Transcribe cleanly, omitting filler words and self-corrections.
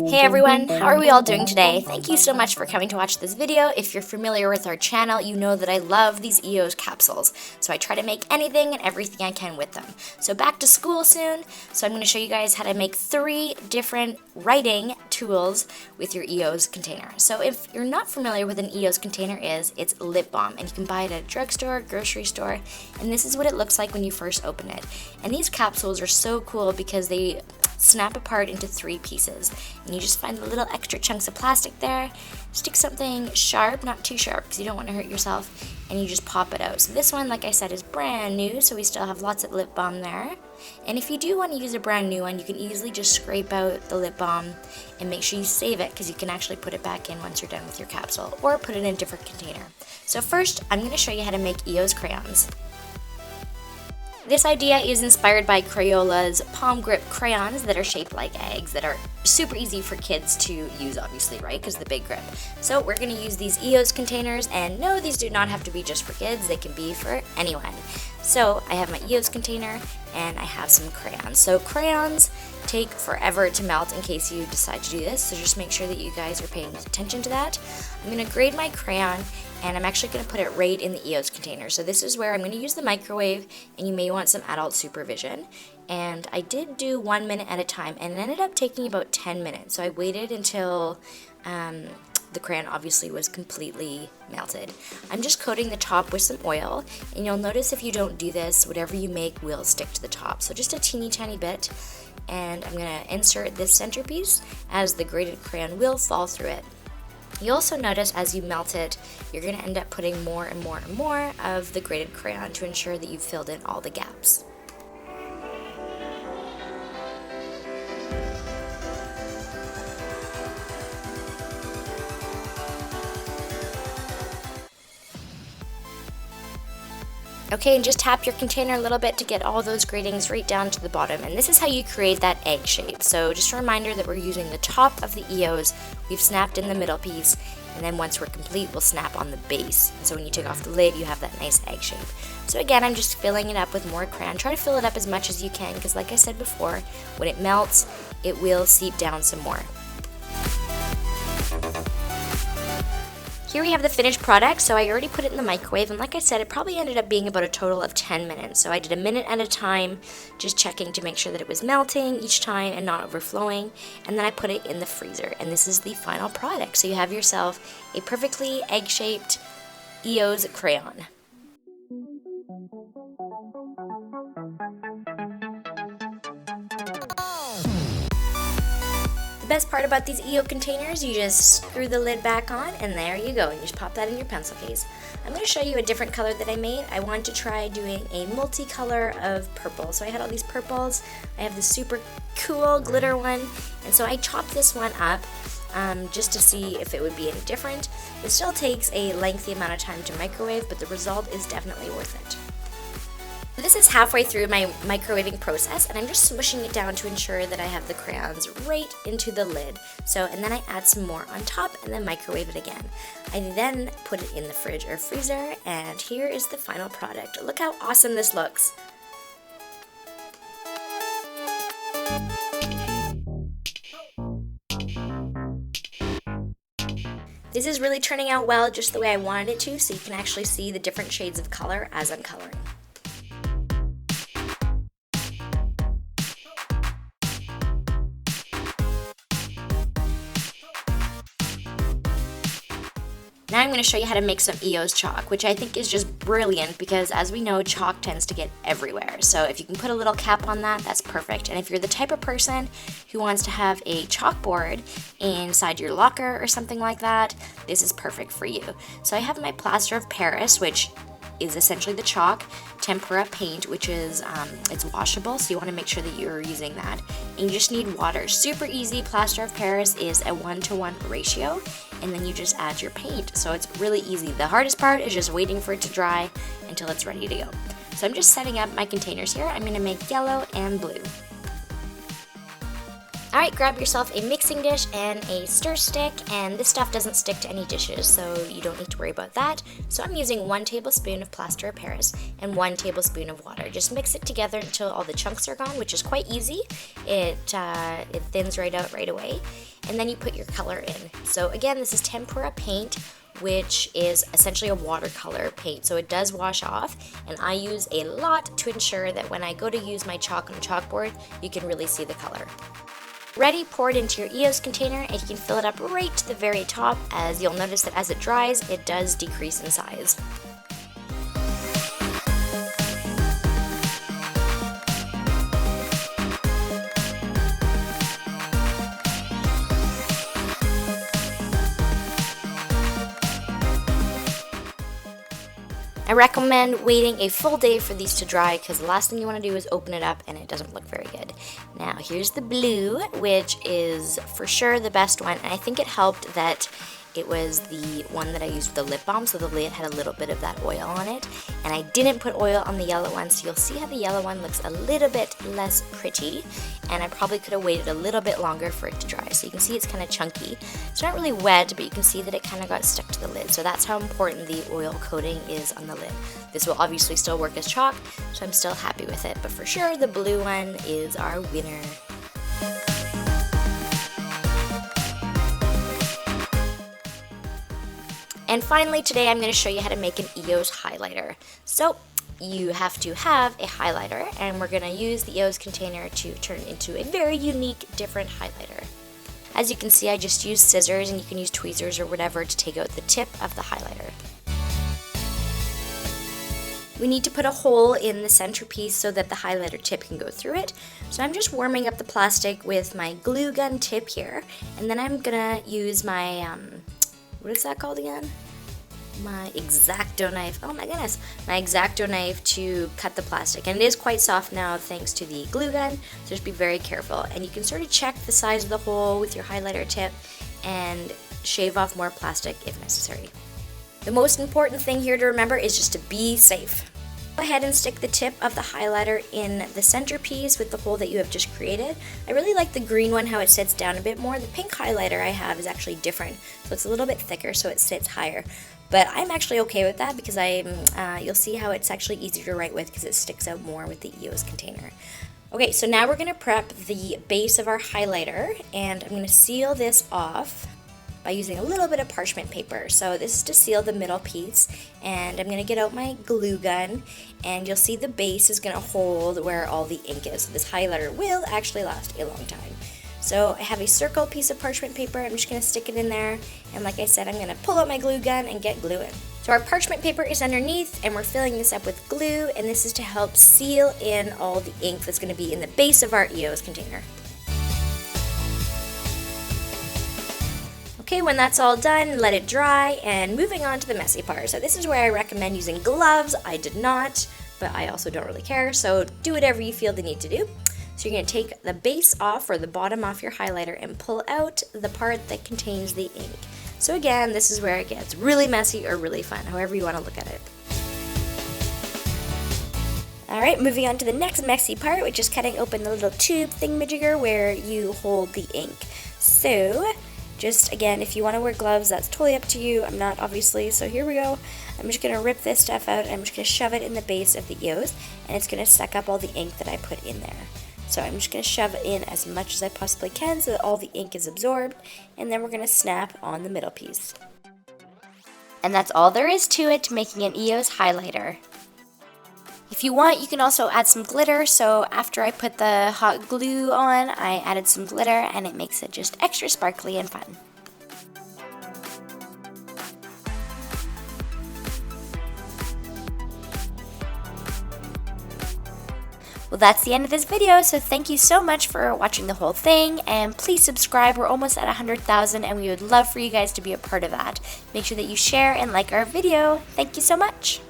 Hey everyone, how are we all doing today? Thank you so much for coming to watch this video. If you're familiar with our channel, you know that I love these EOS capsules, so I try to make anything and everything I can with them. So back to school soon, so I'm going to show you guys how to make 3 different writing tools with your EOS container. So if you're not familiar with an EOS container it's lip balm, and you can buy it at a drugstore, grocery store, and this is what it looks like when you first open it. And these capsules are so cool because they snap apart into 3 pieces, and you just find the little extra chunks of plastic there, stick something sharp, not too sharp because you don't want to hurt yourself, and you just pop it out. So this one, like I said, is brand new, so we still have lots of lip balm there. And if you do want to use a brand new one, you can easily just scrape out the lip balm and make sure you save it, because you can actually put it back in once you're done with your capsule, or put it in a different container. So first, I'm going to show you how to make EOS crayons. This idea is inspired by Crayola's palm grip crayons that are shaped like eggs, that are super easy for kids to use, obviously, right, because the big grip. So we're going to use these EOS containers, and no, these do not have to be just for kids, they can be for anyone. So I have my EOS container and I have some crayons. So crayons take forever to melt in case you decide to do this, so just make sure that you guys are paying attention to that. I'm going to grade my crayon, and I'm actually going to put it right in the EOS container. So this is where I'm going to use the microwave, and you may want some adult supervision. And I did do 1 minute at a time, and it ended up taking about 10 minutes. So I waited until the crayon obviously was completely melted. I'm just coating the top with some oil, and you'll notice if you don't do this, whatever you make will stick to the top. So just a teeny tiny bit, and I'm going to insert this centerpiece as the graded crayon will fall through it. You also notice as you melt it, you're going to end up putting more and more and more of the graded crayon to ensure that you've filled in all the gaps. Okay, and just tap your container a little bit to get all those gratings right down to the bottom. And this is how you create that egg shape. So just a reminder that we're using the top of the EOS, we've snapped in the middle piece, and then once we're complete, we'll snap on the base. And so when you take off the lid, you have that nice egg shape. So again, I'm just filling it up with more crayon. Try to fill it up as much as you can, because like I said before, when it melts, it will seep down some more. Here we have the finished product. So I already put it in the microwave, and like I said, it probably ended up being about a total of 10 minutes. So I did a minute at a time, just checking to make sure that it was melting each time and not overflowing, and then I put it in the freezer, and this is the final product. So you have yourself a perfectly egg-shaped EOS crayon. The best part about these EO containers, you just screw the lid back on, and there you go, and you just pop that in your pencil case. I'm going to show you a different color that I made. I wanted to try doing a multicolor of purple. So I had all these purples. I have this super cool glitter one, and so I chopped this one up just to see if it would be any different. It still takes a lengthy amount of time to microwave, but the result is definitely worth it. This is halfway through my microwaving process, and I'm just smushing it down to ensure that I have the crayons right into the lid. So, and then I add some more on top and then microwave it again. I then put it in the fridge or freezer, and here is the final product. Look how awesome this looks. This is really turning out well, just the way I wanted it to, so you can actually see the different shades of color as I'm coloring. Now I'm going to show you how to make some EOS chalk, which I think is just brilliant because, as we know, chalk tends to get everywhere. So if you can put a little cap on that, that's perfect. And if you're the type of person who wants to have a chalkboard inside your locker or something like that, this is perfect for you. So I have my plaster of Paris, which is essentially the chalk, tempera paint, which is it's washable, so you want to make sure that you're using that. And you just need water. Super easy. Plaster of Paris is a 1-to-1 ratio, and then you just add your paint. So it's really easy. The hardest part is just waiting for it to dry until it's ready to go. So I'm just setting up my containers here. I'm going to make yellow and blue. Alright, grab yourself a mixing dish and a stir stick, and this stuff doesn't stick to any dishes, so you don't need to worry about that. So I'm using 1 tablespoon of plaster of Paris and 1 tablespoon of water. Just mix it together until all the chunks are gone, which is quite easy. It thins right out right away, and then you put your color in. So again, this is tempera paint, which is essentially a watercolor paint, so it does wash off, and I use a lot to ensure that when I go to use my chalk on the chalkboard, you can really see the color. Ready, pour it into your EOS container, and you can fill it up right to the very top, as you'll notice that as it dries, it does decrease in size. I recommend waiting a full day for these to dry, because the last thing you want to do is open it up and it doesn't look very good. Now here's the blue, which is for sure the best one, and I think it helped that it was the one that I used with the lip balm, so the lid had a little bit of that oil on it, and I didn't put oil on the yellow one, so you'll see how the yellow one looks a little bit less pretty, and I probably could have waited a little bit longer for it to dry. So you can see it's kind of chunky. It's not really wet, but you can see that it kind of got stuck to the lid, so that's how important the oil coating is on the lid. This will obviously still work as chalk, so I'm still happy with it, but for sure the blue one is our winner. And finally, today I'm going to show you how to make an EOS highlighter. So you have to have a highlighter, and we're going to use the EOS container to turn it into a very unique, different highlighter. As you can see, I just used scissors, and you can use tweezers or whatever to take out the tip of the highlighter. We need to put a hole in the centerpiece so that the highlighter tip can go through it. So I'm just warming up the plastic with my glue gun tip here, and then I'm going to use my what is that called again? My X-Acto knife. Oh my goodness. My X-Acto knife to cut the plastic. And it is quite soft now thanks to the glue gun, so just be very careful. And you can sort of check the size of the hole with your highlighter tip and shave off more plastic if necessary. The most important thing here to remember is just to be safe. Go ahead and stick the tip of the highlighter in the centerpiece with the hole that you have just created. I really like the green one, how it sits down a bit more. The pink highlighter I have is actually different, so it's a little bit thicker, so it sits higher. But I'm actually okay with that because you'll see how it's actually easier to write with because it sticks out more with the EOS container. Okay, so now we're going to prep the base of our highlighter, and I'm going to seal this off by using a little bit of parchment paper. So this is to seal the middle piece, and I'm going to get out my glue gun, and you'll see the base is going to hold where all the ink is. So this highlighter will actually last a long time. So I have a circle piece of parchment paper. I'm just going to stick it in there, and like I said, I'm going to pull out my glue gun and get glue in. So our parchment paper is underneath, and we're filling this up with glue, and this is to help seal in all the ink that's going to be in the base of our EOS container. Okay, when that's all done, let it dry, and moving on to the messy part. So this is where I recommend using gloves. I did not, but I also don't really care, so do whatever you feel the need to do. So you're going to take the base off, or the bottom off your highlighter, and pull out the part that contains the ink. So again, this is where it gets really messy or really fun, however you want to look at it. Alright, moving on to the next messy part, which is cutting open the little tube thingamajigger where you hold the ink. So just again, if you want to wear gloves, that's totally up to you. I'm not, obviously, so here we go. I'm just going to rip this stuff out, and I'm just going to shove it in the base of the EOS, and it's going to suck up all the ink that I put in there. So I'm just going to shove it in as much as I possibly can so that all the ink is absorbed, and then we're going to snap on the middle piece. And that's all there is to it to making an EOS highlighter. If you want, you can also add some glitter, so after I put the hot glue on, I added some glitter, and it makes it just extra sparkly and fun. Well, that's the end of this video, so thank you so much for watching the whole thing, and please subscribe. We're almost at 100,000, and we would love for you guys to be a part of that. Make sure that you share and like our video. Thank you so much.